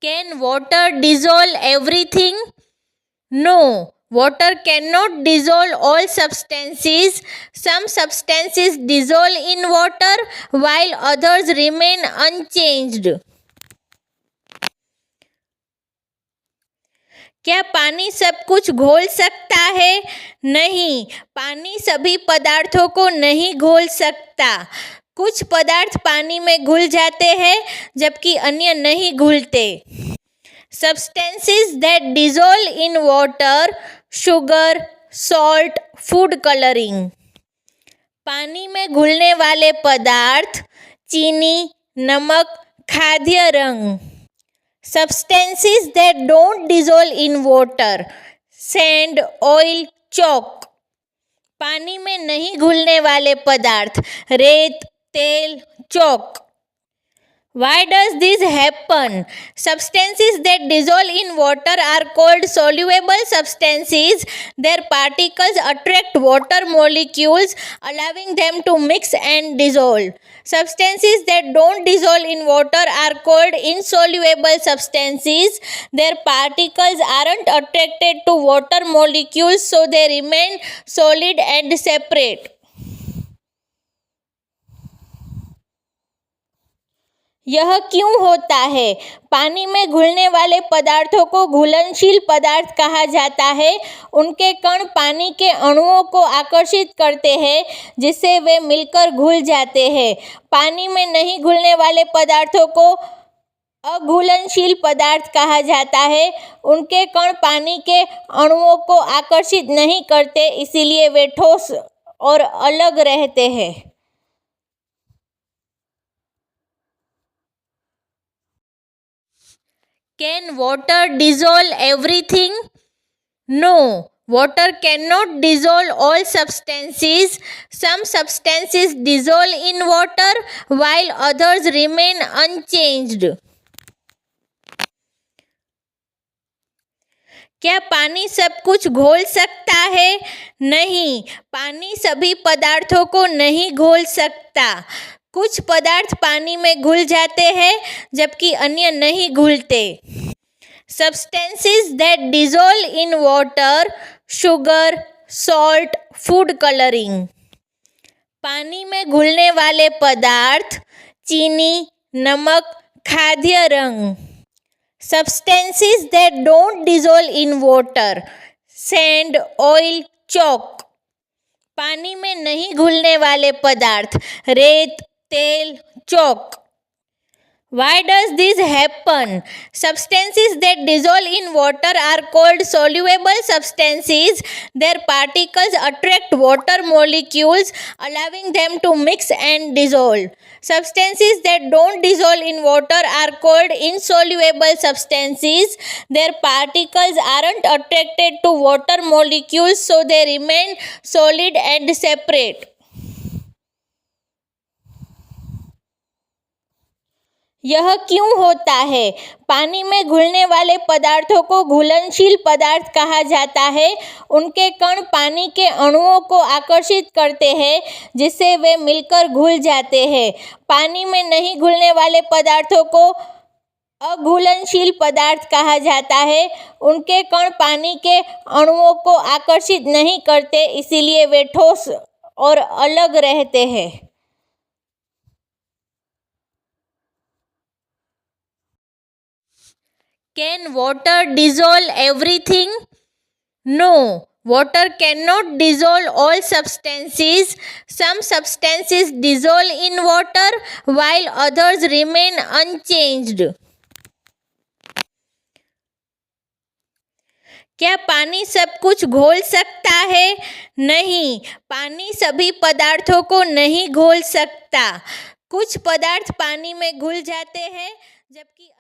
Can water dissolve everything? No, water cannot dissolve all substances. Some substances dissolve in water while others remain unchanged. क्या पानी सब कुछ घोल सकता है? नहीं, पानी सभी पदार्थों को नहीं घोल सकता। कुछ पदार्थ पानी में घुल जाते हैं जबकि अन्य नहीं घुलते। Substances that dissolve in water, sugar, salt, food coloring. पानी में घुलने वाले पदार्थ चीनी, नमक, खाद्य रंग। Substances that don't dissolve in water, sand, oil, chalk. पानी में नहीं घुलने वाले पदार्थ रेत, तेल, चौक। Why does this happen? Substances that dissolve in water are called soluble substances. Their particles attract water molecules, allowing them to mix and dissolve. Substances that don't dissolve in water are called insoluble substances. Their particles aren't attracted to water molecules, so they remain solid and separate. यह क्यों होता है? पानी में घुलने वाले पदार्थों को घुलनशील पदार्थ कहा जाता है। उनके कण पानी के अणुओं को आकर्षित करते हैं जिससे वे मिलकर घुल जाते हैं। पानी में नहीं घुलने वाले पदार्थों को अघुलनशील पदार्थ कहा जाता है। उनके कण पानी के अणुओं को आकर्षित नहीं करते, इसीलिए वे ठोस और अलग रहते हैं। Can water dissolve everything? No, water cannot dissolve all substances. Some substances dissolve in water while others remain unchanged. क्या पानी सब कुछ घोल सकता है? नहीं, पानी सभी पदार्थों को नहीं घोल सकता। कुछ पदार्थ पानी में घुल जाते हैं जबकि अन्य नहीं घुलते। Substances that dissolve in water, sugar, salt, food coloring. पानी में घुलने वाले पदार्थ चीनी, नमक, खाद्य रंग। Substances that don't dissolve in water, sand, oil, chalk. पानी में नहीं घुलने वाले पदार्थ रेत, तेल, चौक। Why does this happen? Substances that dissolve in water are called soluble substances. Their particles attract water molecules, allowing them to mix and dissolve. Substances that don't dissolve in water are called insoluble substances. Their particles aren't attracted to water molecules, so they remain solid and separate. यह क्यों होता है? पानी में घुलने वाले पदार्थों को घुलनशील पदार्थ कहा जाता है। उनके कण पानी के अणुओं को आकर्षित करते हैं जिससे वे मिलकर घुल जाते हैं। पानी में नहीं घुलने वाले पदार्थों को अघुलनशील पदार्थ कहा जाता है। उनके कण पानी के अणुओं को आकर्षित नहीं करते, इसीलिए वे ठोस और अलग रहते हैं। Can water dissolve everything? No, water cannot dissolve all substances. Some substances dissolve in water while others remain unchanged. क्या पानी सब कुछ घोल सकता है? नहीं, पानी सभी पदार्थों को नहीं घोल सकता। कुछ पदार्थ पानी में घुल जाते हैं जबकि